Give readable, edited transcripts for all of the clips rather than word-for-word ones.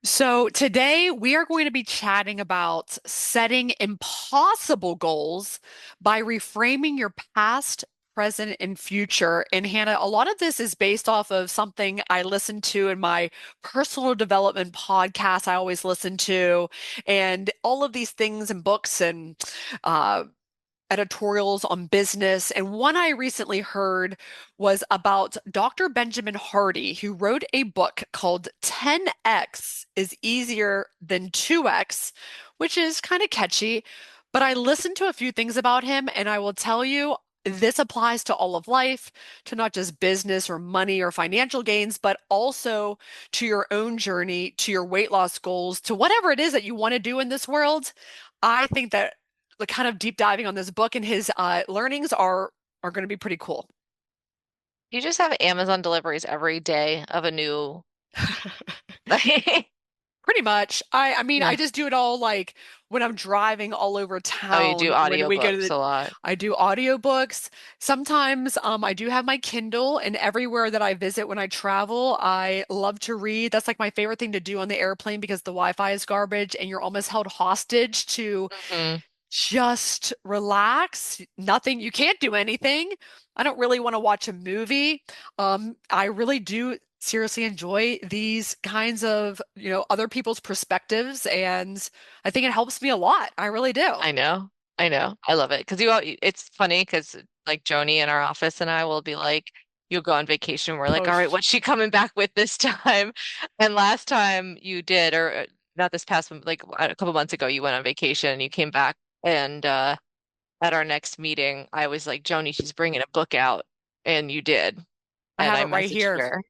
So, today we are going to be chatting about setting impossible goals by reframing your past, present, and future. And Hannah, a lot of this is based off of something I listen to in my personal development podcast I always listen to, and all of these things and books and uh, editorials on business. And one I recently heard was about Dr. Benjamin Hardy, who wrote a book called 10X is Easier Than 2X, which is kind of catchy. But I listened to a few things about him, and I will tell you, this applies to all of life, to not just business or money or financial gains, but also to your own journey, to your weight loss goals, to whatever it is that you want to do in this world. I think that the kind of deep diving on this book and his learnings are going to be pretty cool. You just have Amazon deliveries every day of a new like Pretty much. I mean, I yeah. just do it all like when I'm driving all over Oh, you do town, when we go to audiobooks the a lot. I do audiobooks. Sometimes I do have my Kindle, and everywhere that I visit when I travel, I love to read. That's like my favorite thing to do on the airplane because the Wi-Fi is garbage and you're almost held hostage to Hmm. just relax. Nothing, you can't do anything. I don't really want to watch a movie. I really do seriously enjoy these kinds of, other people's perspectives, and I think it helps me a lot. I really do. I know. I know. I love it because it's funny because like Joni in our office and I will be like, you'll go on vacation. We're like, Oh, all right, what's she coming back with this time? And last time you did, or not this past one, like a couple months ago, you went on vacation and you came back and at our next meeting, I was like, Joni, she's bringing a book out, and you did. I And have I it right messaged here. her.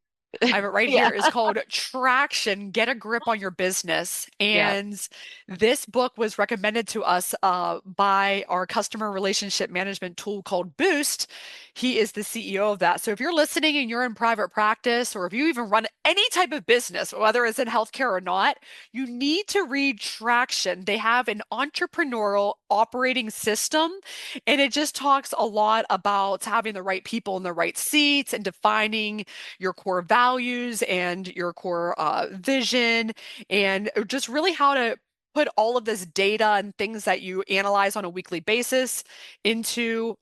I have it right Yeah. here. It's called Traction, Get a Grip on Your Business. Yeah. And this book was recommended to us by our customer relationship management tool called Boost. He is the CEO of that. So if you're listening and you're in private practice, or if you even run any type of business, whether it's in healthcare or not, you need to read Traction. They have an entrepreneurial operating system, and it just talks a lot about having the right people in the right seats and defining your core values and your core vision, and just really how to put all of this data and things that you analyze on a weekly basis into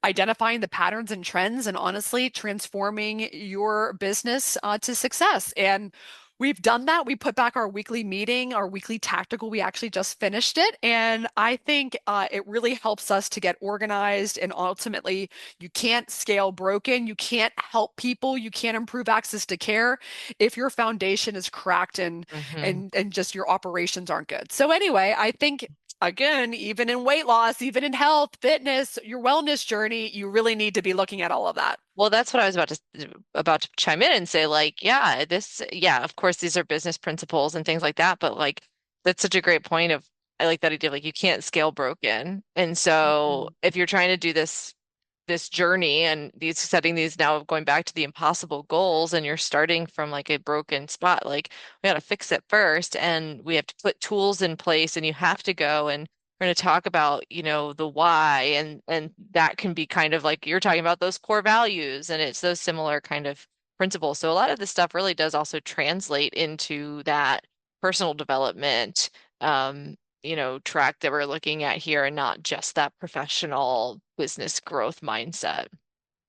identifying the patterns and trends, and honestly transforming your business to success. And we've done that. We put back our weekly meeting, our weekly tactical. We actually just finished it. And I think it really helps us to get organized. And ultimately, you can't scale broken. You can't help people. You can't improve access to care if your foundation is cracked and Hmm. and just your operations aren't good. So anyway, I think again, even in weight loss, even in health, fitness, your wellness journey, you really need to be looking at all of that. Well, that's what I was about to chime in and say, like, yeah, yeah, of course, these are business principles and things like that, but like, that's such a great point of, I like that idea of like, you can't scale broken. And so Mm-mm. if you're trying to do this journey and these setting these now going back to the impossible goals and you're starting from like a broken spot, like we got to fix it first and we have to put tools in place and you have to go and we're going to talk about, the why and that can be kind of like you're talking about those core values and it's those similar kind of principles. So a lot of this stuff really does also translate into that personal development track that we're looking at here and not just that professional business growth mindset.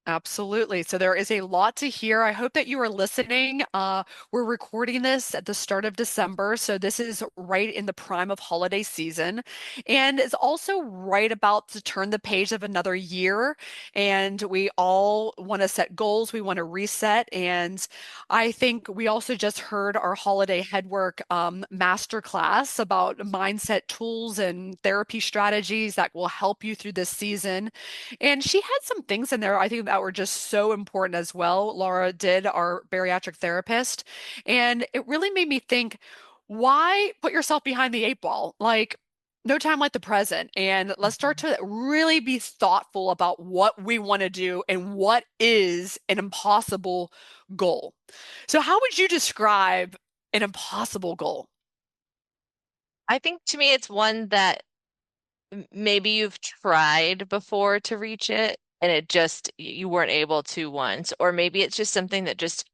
Absolutely. So there is a lot to hear. I hope that you are listening. We're recording this at the start of December, so this is right in the prime of holiday season, and it's also right about to turn the page of another year. And we all want to set goals. We want to reset, and I think we also just heard our holiday headwork masterclass about mindset tools and therapy strategies that will help you through this season. And she had some things in there I think that were just so important as well. Laura did, our bariatric therapist. And it really made me think, why put yourself behind the eight ball? Like, no time like the present. And let's start Mhm. to really be thoughtful about what we want to do and what is an impossible goal. So, how would you describe an impossible goal? I think to me it's one that maybe you've tried before to reach it and it just you weren't able to once, or maybe it's just something that just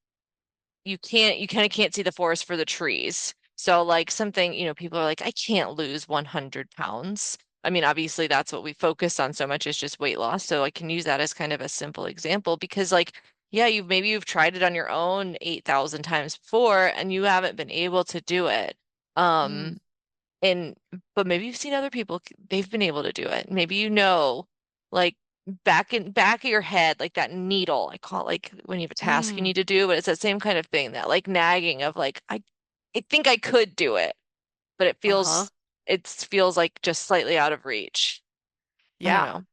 you kind of can't see the forest for the trees. So like something, people are like, I can't lose 100 pounds. I mean, obviously that's what we focus on so much is just weight loss. So I can use that as kind of a simple example because like, yeah, you've tried it on your own 8,000 times before and you haven't been able to do it. Mm, Um, and but maybe you've seen other people, they've been able to do it. Maybe like back of your head, like that needle, I call it like when you have a task you mm, need to do, but it's that same kind of thing, that like nagging of like, I think I could do it, but uh-huh. it feels like just slightly out of reach. I don't Yeah. know.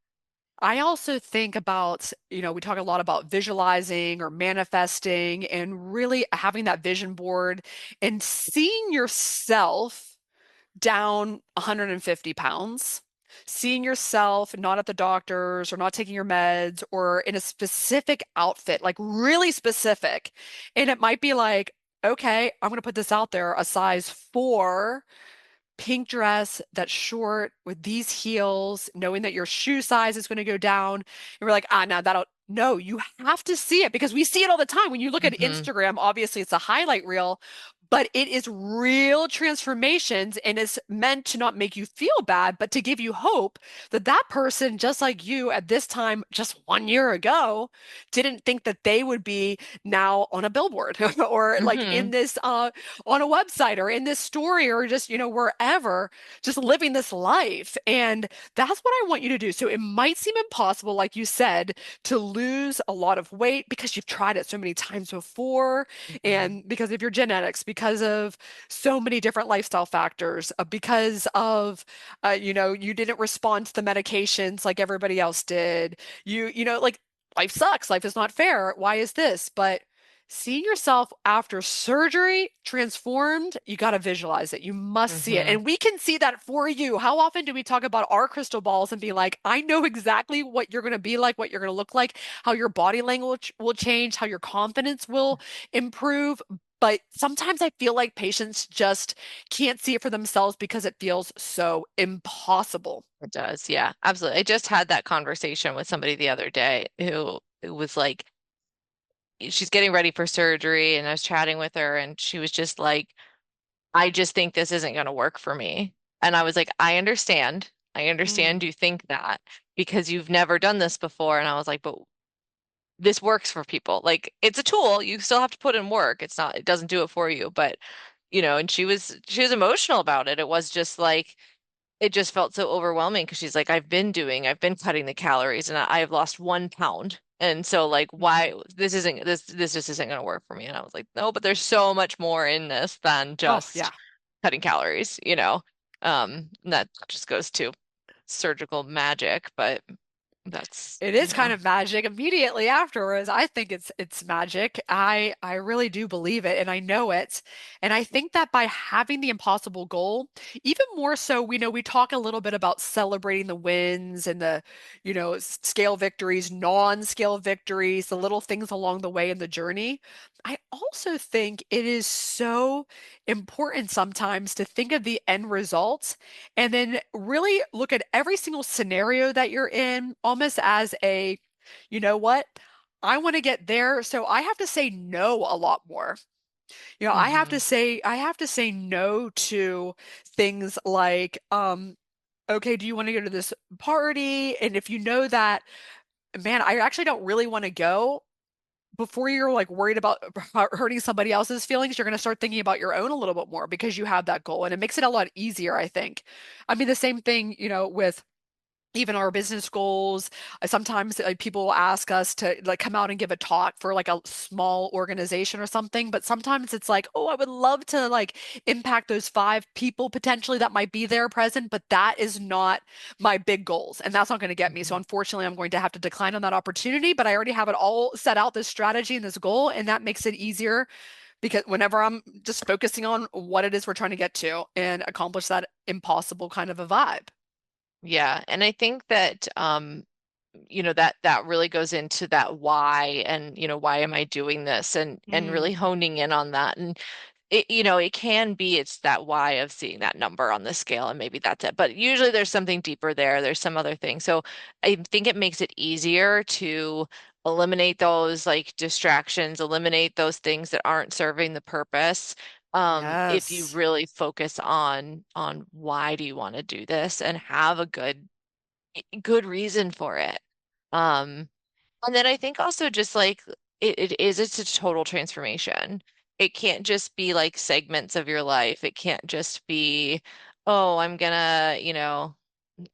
I also think about, we talk a lot about visualizing or manifesting and really having that vision board and seeing yourself down 150 pounds, seeing yourself not at the doctor's or not taking your meds or in a specific outfit, like really specific. And it might be like, okay, I'm going to put this out there, a size 4 pink dress that's short with these heels, knowing that your shoe size is going to go down. And we're like, no, that'll, no, you have to see it because we see it all the time. When you look at Hmm. Instagram, obviously it's a highlight reel, but it is real transformations and it's meant to not make you feel bad, but to give you hope that that person, just like you at this time, just 1 year ago, didn't think that they would be now on a billboard or like Hmm. in this on a website or in this story or just, wherever, just living this life. And that's what I want you to do. So it might seem impossible, like you said, to lose a lot of weight because you've tried it so many times before, Hmm. and because of your genetics, because of so many different lifestyle factors, because of, you didn't respond to the medications like everybody else did. Like life sucks. Life is not fair. Why is this? But seeing yourself after surgery transformed, you got to visualize it. You must see it. Hmm. And we can see that for you. How often do we talk about our crystal balls and be like, I know exactly what you're going to be like, what you're going to look like, how your body language will change, how your confidence will improve. But sometimes I feel like patients just can't see it for themselves because it feels so impossible. It does. Yeah, absolutely. I just had that conversation with somebody the other day who was like, she's getting ready for surgery, and I was chatting with her, and she was just like, I just think this isn't going to work for me. And I was like, I understand. I Mm, understand you think that because you've never done this before. And I was like, but this works for people. Like it's a tool. You still have to put in work. It doesn't do it for you. But, and she was emotional about it. It was just like, it just felt so overwhelming because she's like, I've been cutting the calories and I have lost 1 pound. And so like mhm. why this just isn't going to work for me. And I was like, no, but there's so much more in this than Oh, just yeah. cutting calories. And that just goes to surgical magic, but that's, It is kind of magic immediately afterwards. I think it's magic. I really do believe it and I know it. And I think that by having the impossible goal, even more so, we know we talk a little bit about celebrating the wins and the, scale victories, non-scale victories, the little things along the way in the journey. I also think it is so important sometimes to think of the end results and then really look at every single scenario that you're in almost as a, you know what? I want to get there, so I have to say no a lot more. hmm. I have to say no to things like, okay, do you want to go to this party? And if you know that, man, I actually don't really want to go, before you're like worried about hurting somebody else's feelings, you're going to start thinking about your own a little bit more because you have that goal. And it makes it a lot easier, I think. I mean, the same thing, with even our business goals. Sometimes people will ask us to like come out and give a talk for like a small organization or something, but sometimes it's like, oh, I would love to like impact those 5 people potentially that might be there present, but that is not my big goals and that's not going to get me. So Hmm. unfortunately, I'm going to have to decline on that opportunity, but I already have it all set out, this strategy and this goal, and that makes it easier because whenever I'm just focusing on what it is we're trying to get to and accomplish that impossible kind of a vibe. Yeah, and I think that that really goes into that why, and why am I doing this, and Mm, really honing in on that. And it can be it's that why of seeing that number on the scale, and maybe that's it. But usually there's something deeper there. There's some other thing. So I think it makes it easier to eliminate those like distractions, eliminate those things that aren't serving the purpose. if you Yes. really focus on why do you want to do this and have a good reason for it. Um, and then I think also just like it's a total transformation. It can't just be like segments of your life. It can't just be, oh, I'm gonna,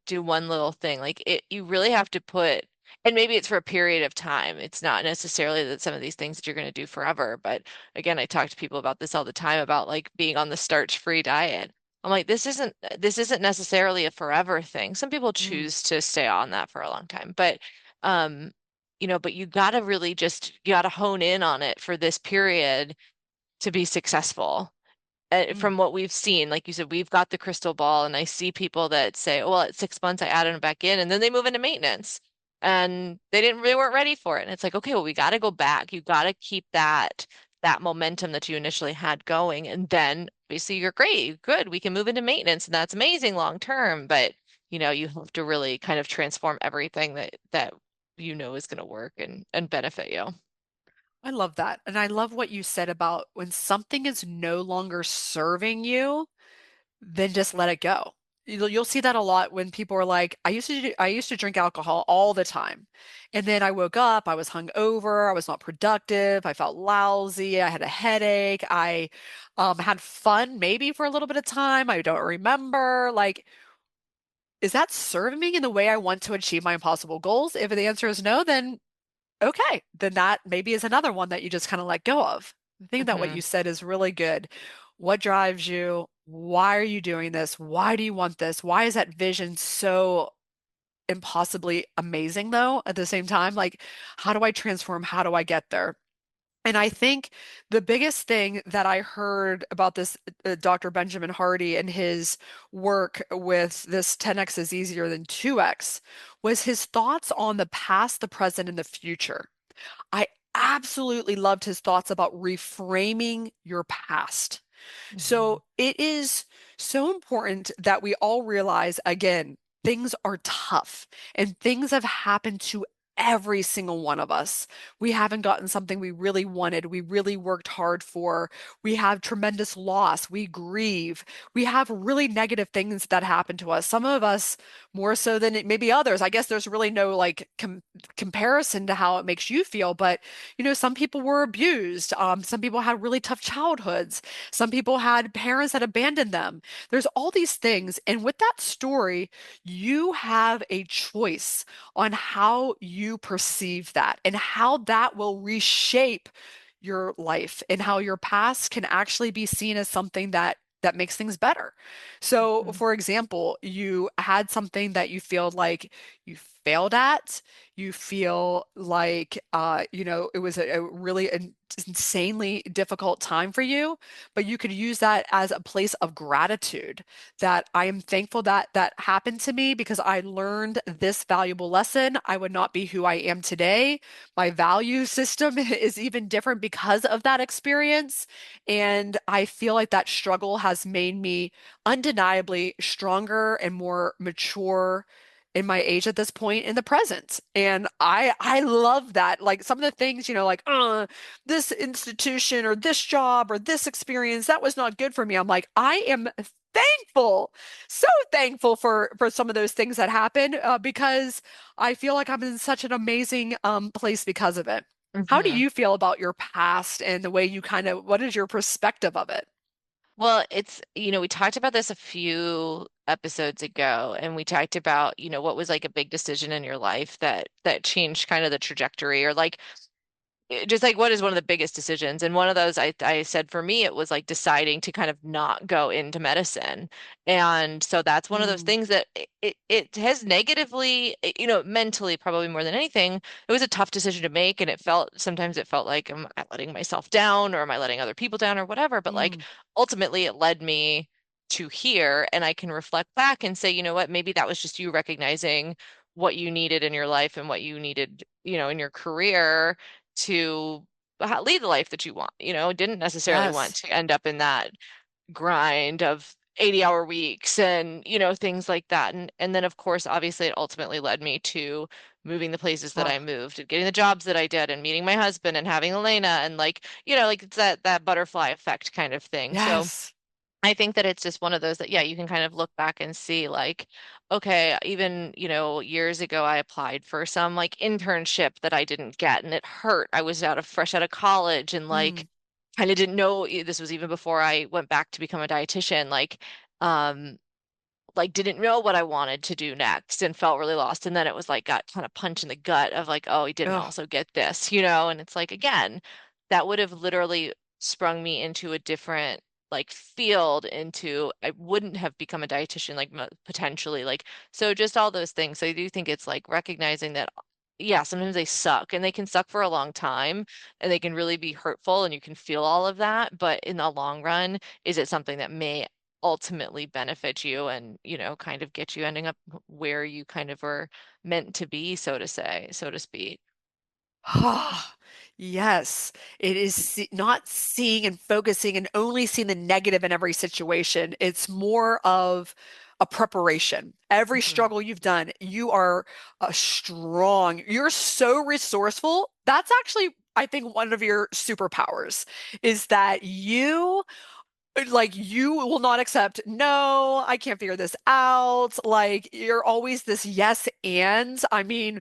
do one little thing. Like you really have to put, and maybe it's for a period of time. It's not necessarily that some of these things that you're going to do forever. But again, I talk to people about this all the time about like being on the starch-free diet. I'm like, this isn't necessarily a forever thing. Some people Mm, choose to stay on that for a long time, but um, but you got to really just you got to hone in on it for this period to be successful mm. from what we've seen, like you said, we've got the crystal ball, and I see people that say, "Oh, well, at 6 months I added them back in," and then they move into maintenance, and they weren't ready for it. And it's like, okay, well, we got to go back. You got to keep that momentum that you initially had going, and then obviously you're great, you're good. We can move into maintenance, and that's amazing long term. But you have to really kind of transform everything that is going to work and benefit you. I love that. And I love what you said about when something is no longer serving you, then just let it go. You'll see that a lot when people are like, I used to drink alcohol all the time. And then I woke up, I was hungover, I was not productive, I felt lousy, I had a headache, I had fun maybe for a little bit of time. I don't remember. Like, is that serving me in the way I want to achieve my impossible goals? If the answer is no, then okay, then that maybe is another one that you just kind of let go of. I think that what Hmm. you said is really good. What drives you? Why are you doing this? Why do you want this? Why is that vision so impossibly amazing, though, at the same time? Like, how do I transform? How do I get there? And I think the biggest thing that I heard about this Dr. Benjamin Hardy and his work with this 10x is easier than 2x was his thoughts on the past, the present, and the future. I absolutely loved his thoughts about reframing your past. Hmm. So it is so important that we all realize again, things are tough and things have happened to every single one of us. We haven't gotten something we really wanted, we really worked hard for. We have tremendous loss, we grieve, we have really negative things that happen to us. Some of us more so than maybe others. I guess there's really no like comparison to how it makes you feel, but some people were abused. Some people had really tough childhoods. Some people had parents that abandoned them. There's all these things. And with that story, you have a choice on how you perceive that and how that will reshape your life and how your past can actually be seen as something that makes things better. So, Hmm. for example, you had something that you feel like you failed at, you feel like it was a really insanely difficult time for you, but you could use that as a place of gratitude that I am thankful that that happened to me because I learned this valuable lesson. I would not be who I am today. My value system is even different because of that experience. And I feel like that struggle has made me undeniably stronger and more mature in my age at this point in the present. And I love that. Like some of the things, like, this institution or this job or this experience, that was not good for me. I'm like, I am thankful, so thankful for some of those things that happened because I feel like I'm in such an amazing place because of it. How do Hmm. you feel about your past and the way you what is your perspective of it? Well, we talked about this a few episodes ago, and we talked about, what was like a big decision in your life that changed kind of the trajectory, or like just like what is one of the biggest decisions? And one of those I said for me it was like deciding to kind of not go into medicine. And so that's one of those Mm, things that it has negatively, mentally probably more than anything, it was a tough decision to make, and sometimes it felt like, am I letting myself down or am I letting other people down or whatever? But like mm, ultimately it led me to here, and I can reflect back and say, you know what, maybe that was just you recognizing what you needed in your life and what you needed, in your career to lead the life that you want, didn't necessarily want yes. to end up in that grind of 80-hour weeks and things like that. And then of course obviously it ultimately led me to moving the places that I Oh, moved and getting the jobs that I did and meeting my husband and having Elena and like it's that butterfly effect kind of thing. So yes. I think that it's just one of those that, yeah, you can kind of look back and see like, okay, even, years ago I applied for some like internship that I didn't get and it hurt. I was fresh out of college and like Mm. kind of didn't know this was even before I went back to become a dietitian. Um, didn't know what I wanted to do next and felt really lost. And then it was like got kind of punch in the gut of like, oh, he didn't Oh, also get this, and it's like again, that would have literally sprung me into a different like field into I wouldn't have become a dietitian like potentially like so just all those things. So I do think it's like recognizing that yeah, sometimes they suck and they can suck for a long time and they can really be hurtful and you can feel all of that, but in the long run, is it something that may ultimately benefit you and, kind of get you ending up where you kind of were meant to be, so to speak. ah, yes. It is not seeing and focusing and only seeing the negative in every situation. It's more of a preparation. Every Hmm. struggle you've done, you are strong. You're so resourceful. That's actually, I think, one of your superpowers is that you will not accept, no, I can't figure this out. Like you're always this yes and. I mean,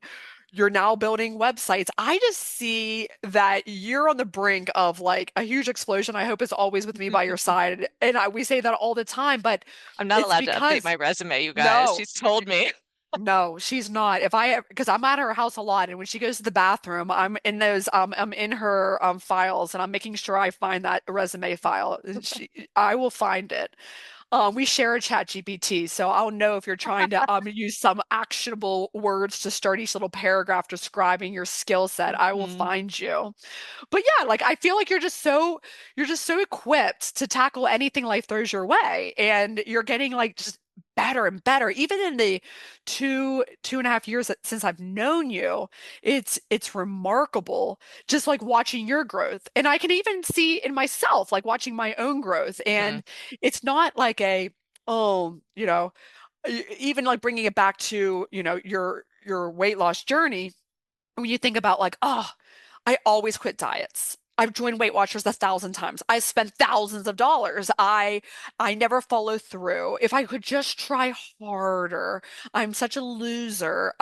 you're now building websites. I just see that you're on the brink of like a huge explosion. I hope it's always with me by your side. And we say that all the time, but I'm not it's allowed to update because my resume, you guys. no. She's told me. No, she's not. Because I'm at her house a lot, and when she goes to the bathroom, I'm in her files, and I'm making sure I find that resume file. I will find it. We share a chat GPT, so I'll know if you're trying to use some actionable words to start each little paragraph describing your skill set. I will Hmm. find you. But yeah, like I feel like you're just so equipped to tackle anything life throws your way, and you're getting like just better and better. Even in the 2.5 years since I've known you, it's remarkable. Just like watching your growth, and I can even see in myself, like watching my own growth, Hmm. and it's not like oh, even like bringing it back to your weight loss journey when you think about like, oh, I always quit diets. I've joined Weight Watchers 1,000 times. I spent thousands of dollars. I never follow through. If I could just try harder, I'm such a loser.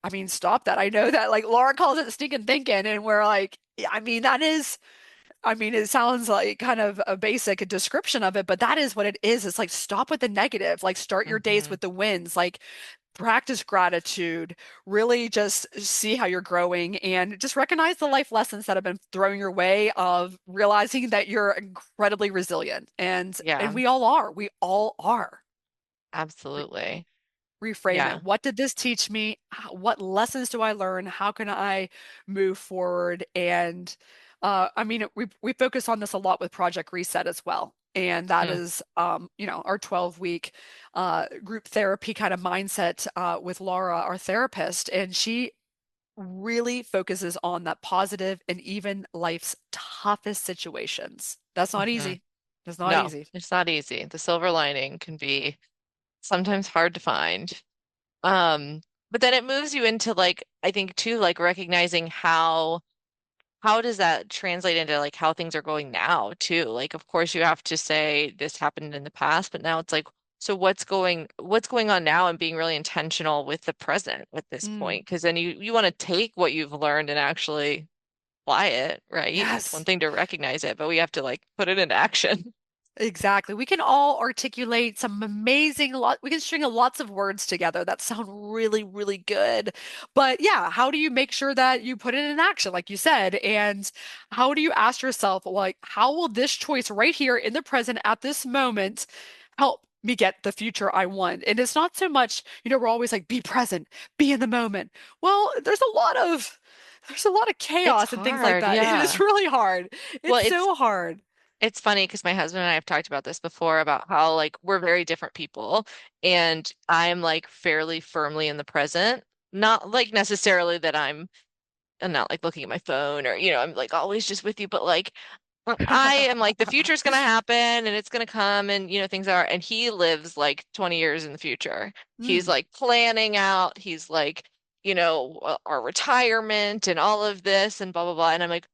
I mean, stop that. I know that like Laura calls it stinking thinking, and we're like, yeah, I mean, it sounds like kind of a basic description of it, but that is what it is. It's like stop with the negative, like start your days Hmm. with the wins, like practice gratitude, really just see how you're growing and just recognize the life lessons that have been thrown your way of realizing that you're incredibly resilient. And Yeah, we all are. We all are. absolutely. Reframe Yeah. it. What did this teach me? What lessons do I learn? How can I move forward? And I mean, we focus on this a lot with Project Reset as well. And that Hmm. is, our 12-week group therapy kind of mindset with Laura, our therapist. And she really focuses on that positive and even life's toughest situations. That's not Hmm. easy. That's not No, easy. it's not easy. The silver lining can be sometimes hard to find. Um, but then it moves you into like, I think too, like recognizing how does that translate into like how things are going now too? Like, of course you have to say this happened in the past, but now it's like, so what's going on now and being really intentional with the present at this Mm, point? Because then you want to take what you've learned and actually apply it, right? It's one yes. thing to recognize it, but we have to like put it into action. Exactly. We can all articulate some amazing we can string lots of words together that sound really, really good. But yeah, how do you make sure that you put it in action, like you said? And how do you ask yourself, like, how will this choice right here in the present at this moment help me get the future I want? And it's not so much, we're always like, be present, be in the moment. Well, there's a lot of It's chaos and things like hard, that. It is yeah. really hard. Well, It's so hard. it's funny because my husband and I have talked about this before about how like we're very different people and I'm like fairly firmly in the present. Not like necessarily that I'm not like looking at my phone or I'm like always just with you, but like I am like, the future's gonna happen and it's gonna come and things are, and he lives like 20 years in the future. He's Mm, like planning out, he's like, our retirement and all of this and blah blah blah. And I'm like,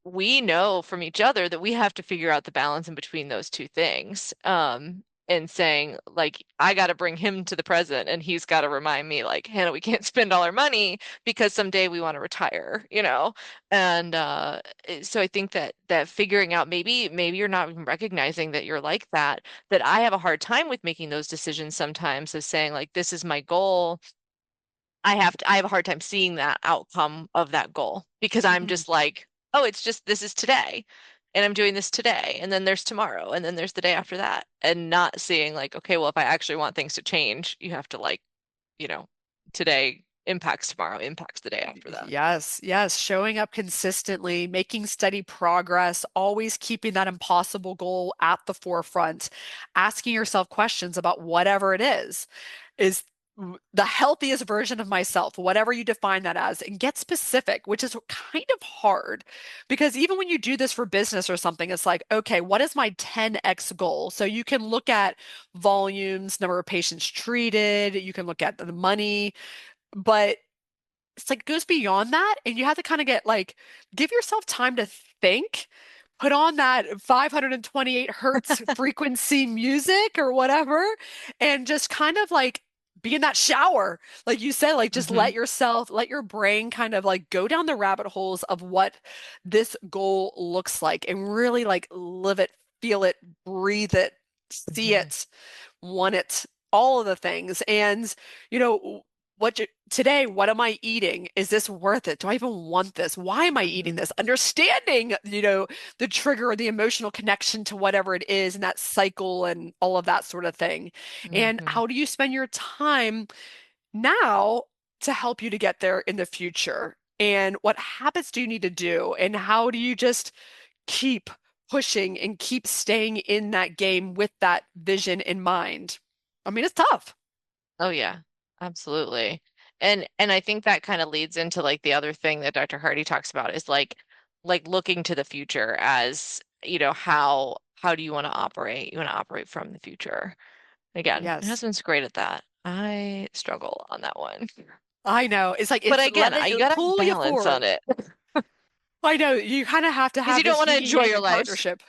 we know from each other that we have to figure out the balance in between those two things. And saying like I got to bring him to the present and he's got to remind me like, Hannah, we can't spend all our money because someday we want to retire. And so I think that figuring out maybe you're not even recognizing that you're like that, that I have a hard time with making those decisions sometimes of saying like this is my goal. I have a hard time seeing that outcome of that goal because I'm mhm. just like, oh, it's just this is today. And I'm doing this today. And then there's tomorrow. And then there's the day after that. And not seeing like, okay, well, if I actually want things to change, you have to like, you know, today impacts tomorrow, impacts the day after that. Yes, yes. Showing up consistently, making steady progress, always keeping that impossible goal at the forefront, asking yourself questions about whatever it is the healthiest version of myself, whatever you define that as, and get specific, which is kind of hard because even when you do this for business or something, it's like, okay, what is my 10x goal? So you can look at volumes, number of patients treated, you can look at the money, but it's like it goes beyond that and you have to kind of get like give yourself time to think, put on that 528 hertz frequency music or whatever, and just kind of like be in that shower like you said, like just Hmm. let your brain kind of like go down the rabbit holes of what this goal looks like and really like live it, feel it, breathe it, see Hmm. it, want it, all of the things. And, you know, today, what am I eating? Is this worth it? Do I even want this? Why am I eating Hmm. this? Understanding, the trigger or the emotional connection to whatever it is and that cycle and all of that sort of thing. And Hmm. how do you spend your time now to help you to get there in the future? And what habits do you need to do? And how do you just keep pushing and keep staying in that game with that vision in mind? I mean, it's tough. Oh yeah, absolutely. And I think that kind of leads into like the other thing that Dr. Hardy talks about is like looking to the future as, how do you want to operate? You want to operate from the future. Again, my Yes. husband's great at that. I struggle on that one. I know. It's like But it's again, let you it gotta have pull you balance on forward. it I know. You kind of have to because have you don't this want to yin and enjoy yang your in life. partnership.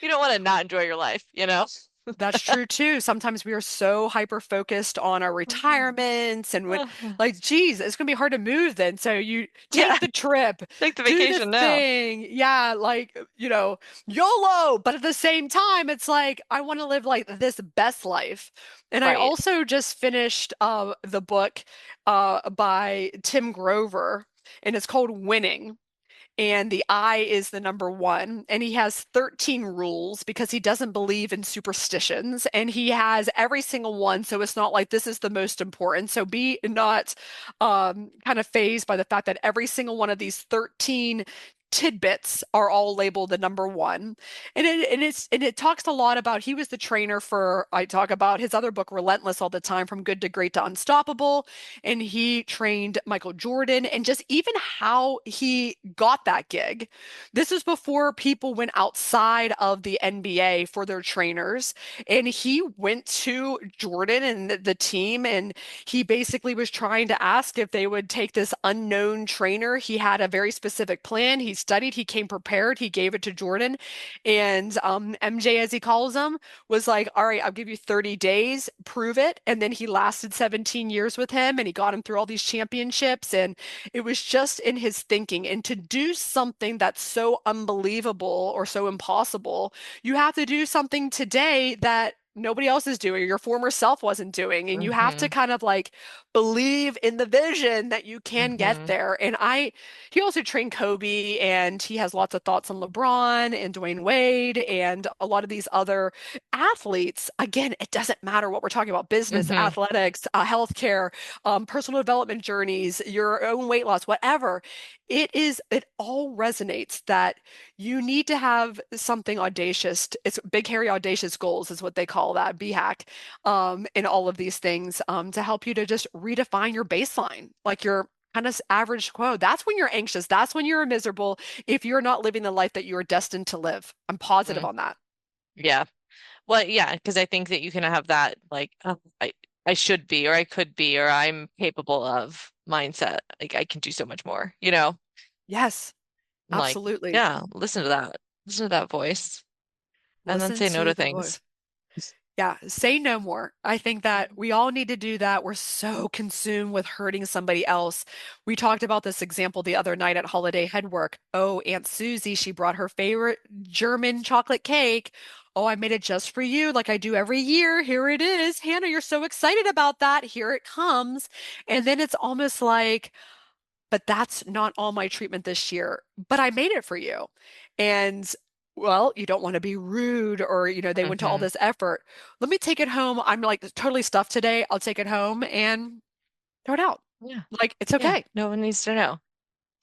You don't want to not enjoy your life? That's true too. Sometimes we are so hyper focused on our retirements and when like, geez, it's gonna be hard to move then. So you Yeah, take the trip, take the do the vacation now. thing. Yeah, like, YOLO. But at the same time, it's like I want to live like this best life. And I Right. also just finished the book by Tim Grover, and it's called Winning, and the I is the number one. And he has 13 rules because he doesn't believe in superstitions. And he has every single one. So it's not like this is the most important. So be not kind of phased by the fact that every single one of these 13 tidbits are all labeled the number one. And it talks a lot about he was the trainer for I talk about his other book Relentless all the time, from good to great to unstoppable, and he trained Michael Jordan, and just even how he got that gig. This is before people went outside of the NBA for their trainers. And he went to Jordan and the team, and he basically was trying to ask if they would take this unknown trainer. He had a very specific plan. He studied, he came prepared, he gave it to Jordan. And MJ, as he calls him, was like, all right, I'll give you 30 days, prove it. And then he lasted 17 years with him and he got him through all these championships. And it was just in his thinking. And to do something that's so unbelievable or so impossible, you have to do something today that nobody else is doing, your former self wasn't doing. And you have to Hmm. kind of like believe in the vision that you can get Hmm. there. He also trained Kobe, and he has lots of thoughts on LeBron and Dwayne Wade and a lot of these other athletes. Again, it doesn't matter what we're talking about: business, Hmm. athletics, healthcare, personal development journeys, your own weight loss, whatever. It all resonates that you need to have something audacious. It's big, hairy, audacious goals is what they call that, BHAC, in all of these things, to help you to just redefine your baseline, like your kind of average quo. That's when you're anxious. That's when you're miserable if you're not living the life that you are destined to live. I'm positive Mm, on that. yeah. Well, yeah, because I think that you can have that like, oh, I should be, or I could be, or I'm capable of mindset. Like I can do so much more, you know? Yes, And like, absolutely. yeah, listen to that. Listen to that voice. And then Listen say no to to the voice. things. Yeah, say no more. I think that we all need to do that. We're so consumed with hurting somebody else. We talked about this example the other night at Holiday Headwork. Oh, Aunt Susie, she brought her favorite German chocolate cake. Oh, I made it just for you, like I do every year. Here it is. Hannah, you're so excited about that. Here it comes. And then it's almost like, but that's not all my treatment this year. But I made it for you. And well, you don't want to be rude or, they went to all Hmm. this effort. Let me take it home. I'm like totally stuffed today. I'll take it home and throw it out. Yeah. Like it's Yeah. okay. No one needs to know.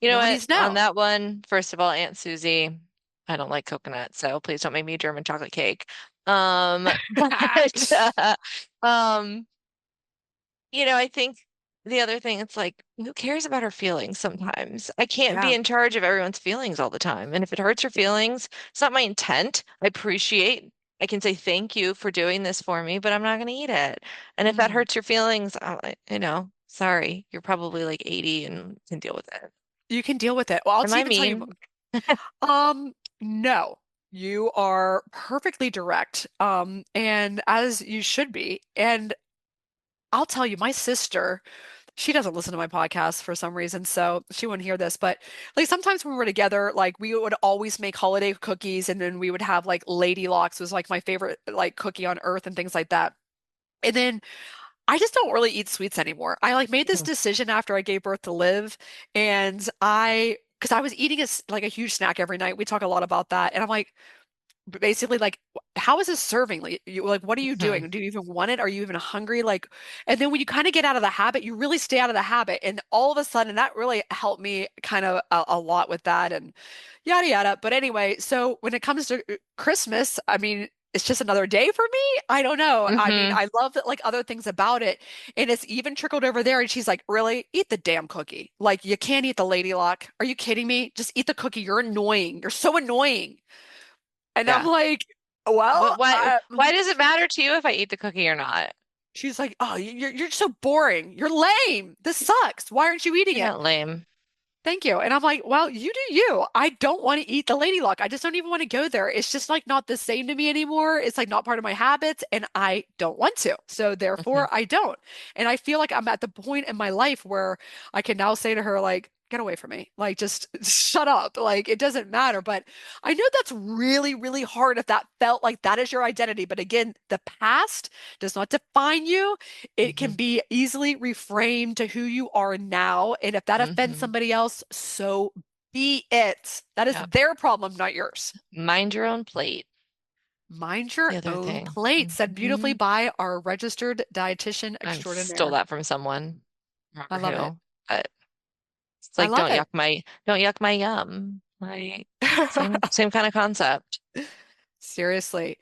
You know No one what? needs to On know. that one, first of all, Aunt Susie, I don't like coconut, so please don't make me a German chocolate cake. But um, I think the other thing, it's like, who cares about her feelings sometimes? I can't be Yeah. in charge of everyone's feelings all the time. And if it hurts her feelings, it's not my intent. I can say thank you for doing this for me, but I'm not going to eat it. And if that Mm. hurts your feelings, sorry, you're probably like 80 and can deal with it. You can deal with it. Well, I'll Am I even tell you, mean? no, you are perfectly direct. And as you should be. And I'll tell you, my sister, she doesn't listen to my podcast for some reason, so she wouldn't hear this. But like sometimes when we were together, like we would always make holiday cookies, and then we would have like Lady Locks was like my favorite like cookie on earth and things like that. And then I just don't really eat sweets anymore. I like made this Mhm. decision after I gave birth to Liv, and because I was eating like a huge snack every night. We talk a lot about that, and I'm like, basically like how is this serving like what are you Mhm. doing? Do you even want it? Are you even hungry? Like, and then when you kind of get out of the habit, you really stay out of the habit, and all of a sudden that really helped me kind of a lot with that and yada yada. But anyway, so when it comes to Christmas, I mean, it's just another day for me. I don't know. I mean, Mhm. I love that like other things about it, and it's even trickled over there. And she's like, "Really? Eat the damn cookie. Like you can't eat the Lady Luck. Are you kidding me? Just eat the cookie. You're annoying. You're so annoying." And I'm Yeah. like, well, But why does it matter to you if I eat the cookie or not? she's like, oh, you're so boring. You're lame. This sucks. Why aren't you eating You're it? not lame. Thank you. And I'm like, well, you do you. I don't want to eat the lady luck. I just don't even want to go there. It's just like not the same to me anymore. It's like not part of my habits, and I don't want to. So Hmm. therefore, I don't. And I feel like I'm at the point in my life where I can now say to her, like, get away from me. Like, just shut up. Like, it doesn't matter. But I know that's really, really hard if that felt like that is your identity. But again, the past does not define you. It can Hmm. be easily reframed to who you are now. And if that offends Hmm. somebody else, so be it. That is Yeah. their problem, not yours. Mind your own plate. Mind It's the your other own thing. plate, said beautifully Hmm. by our registered dietitian I stole extraordinaire. that from someone. I don't I love remember it. who. But it's I like love it. don't yuck my yum. Like same kind of concept. Seriously.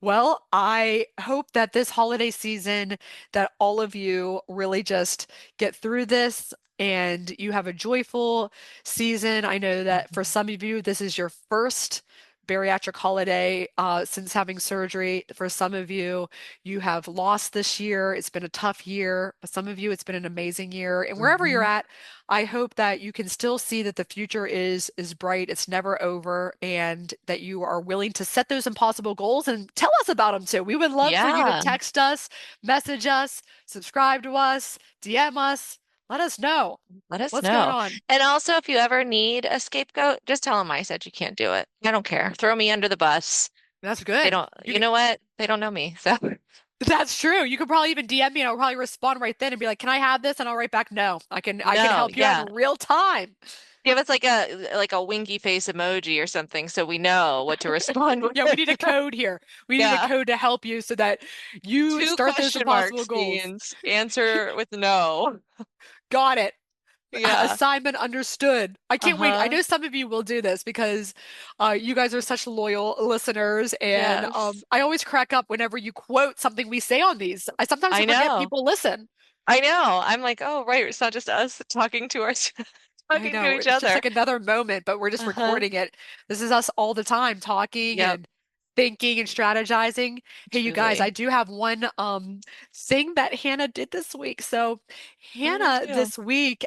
Well, I hope that this holiday season that all of you really just get through this and you have a joyful season. I know that for Mhm. some of you, this is your first bariatric holiday since having surgery. For some of you, you have lost this year. It's been a tough year. But some of you, it's been an amazing year. And wherever you're Mhm. at, I hope that you can still see that the future is bright, it's never over, and that you are willing to set those impossible goals and tell us about them too. We would love for you to Yeah, text us, message us, subscribe to us, DM us, let us know let us what's going know. on. And also, if you ever need a scapegoat, just tell them I said you can't do it. I don't care. Throw me under the bus. That's They good. don't, you know what? They don't know me. So That's true. You could probably even DM me and I'll probably respond right then and be like, "Can I have this?" And I'll write back, "No. I can no, help you out yeah. in real time." Give us like a winky face emoji or something so we know what to respond Yeah, we need a with. code here. We need a Yeah. code to help you so that you Two start those question impossible marks goals. means answer with no. Got it. Yeah. Assignment understood. I can't wait. I Uh-huh. know some of you will do this because you guys are such loyal listeners, and Yes. I always crack up whenever you quote something we say on these. I sometimes I forget know. people listen. I know. I'm like, oh, right. It's not just us talking to our I talking to know. each It's just other. like another moment, but we're just Uh-huh. recording it. This is us all the time talking Yep. and thinking and strategizing. Hey, you guys, I Truly. do have one thing that Hannah did this week. So What did I Hannah do? this week,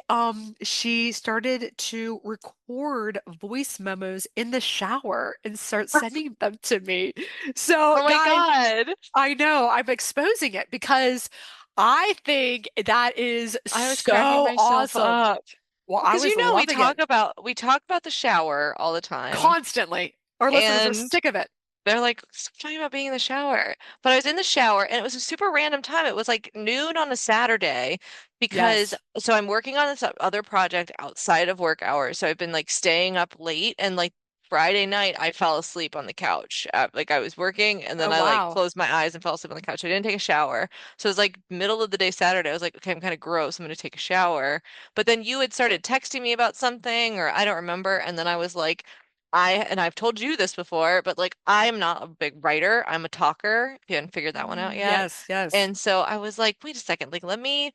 she started to record voice memos in the shower and start sending them to me. So Oh my guys, God. I know I'm exposing it because I think that is I was cracking so myself awesome. up. Well, I Because was loving it we talk about the shower all the time. constantly. Our listeners are And sick of it. they're like, stop talking about being in the shower. But I was in the shower and it was a super random time. It was like noon on a Saturday because Yes. so I'm working on this other project outside of work hours. So I've been like staying up late and like Friday night I fell asleep on the couch. Like I was working and then Oh, I like wow. closed my eyes and fell asleep on the couch. I didn't take a shower. So it was like middle of the day Saturday. I was like, okay, I'm kind of gross. I'm gonna take a shower. But then you had started texting me about something or I don't remember. And then I was like, and I've told you this before, but like I'm not a big writer. I'm a talker, if you hadn't figured that one out yet. Yes, yes. And so I was like, wait a second, like let me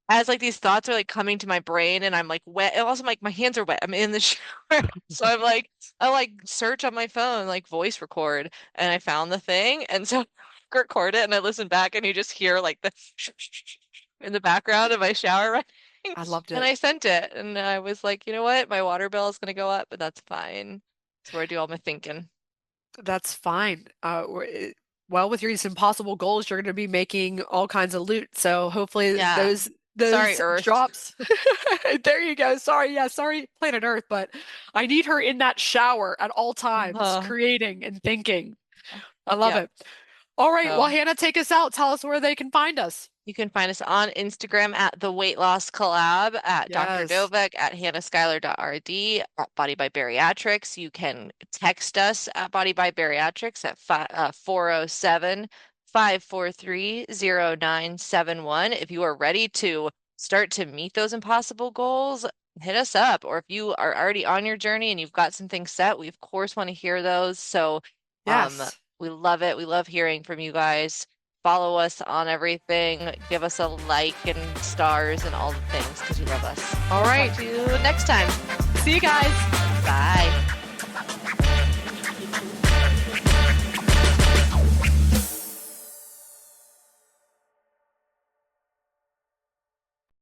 as like these thoughts are like coming to my brain and I'm like wet and also like my hands are wet. I'm in the shower. So I like search on my phone, like voice record, and I found the thing. And so I record it and I listen back and you just hear like the in the background of my shower running. I loved And it. I sent it and I was like, you know what? My water bill is gonna go up, but that's fine. That's where I do all my thinking. That's fine. Well, with your impossible goals, you're going to be making all kinds of loot. So hopefully Yeah. Sorry, those Earth. drops. There you go. Sorry, yeah, sorry, planet Earth, but I need her in that shower at all times, Uh-huh. creating and thinking. I love Yep. it. All right, well, So Hannah, take us out. Tell us where they can find us. you can find us on Instagram at the Weight Loss Collab, at Dr. Yes. Dovec, at hannahschuyler.rd, at Body by Bariatrics. You can text us at Body by Bariatrics at 407 if you are ready to start to meet those impossible goals. Hit us up. Or if you are already on your journey and you've got some things set, we of course want to hear those. So um, Yes. we love it. We love hearing from you guys. Follow us on everything. Give us a like and stars and all the things because you love us. All We'll right. talk to you next time. See you guys. Bye.